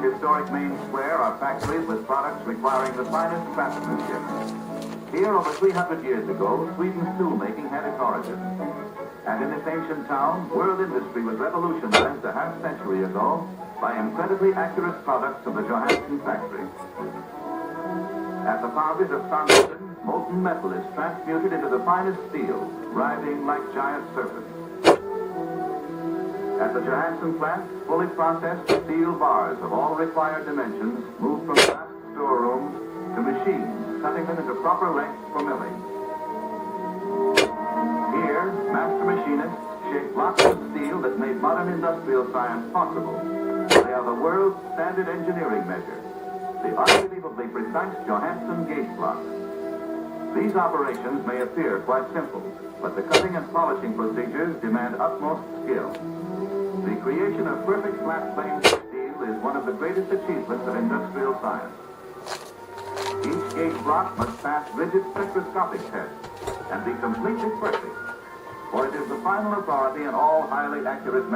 historic main square are factories with products requiring the finest craftsmanship. Here, over 300 years ago, Sweden's tool-making had its origin. And in this ancient town, world industry was revolutionized a half-century ago by incredibly accurate products of the Johansson factory. At the foundries of Sandviken, molten metal is transmuted into the finest steel, writhing like giant serpents. At the Johansson plant, fully processed steel bars of all required dimensions move from glass storerooms to machines, cutting them into proper lengths for milling. Here, master machinists shape blocks of steel that made modern industrial science possible. They are the world's standard engineering measure, the unbelievably precise Johansson gauge blocks. These operations may appear quite simple, but the cutting and polishing procedures demand utmost skill. The creation of perfect flat planes of steel is one of the greatest achievements of industrial science. Each gauge block must pass rigid spectroscopic tests and be completely perfect, for it is the final authority in all highly accurate measurements.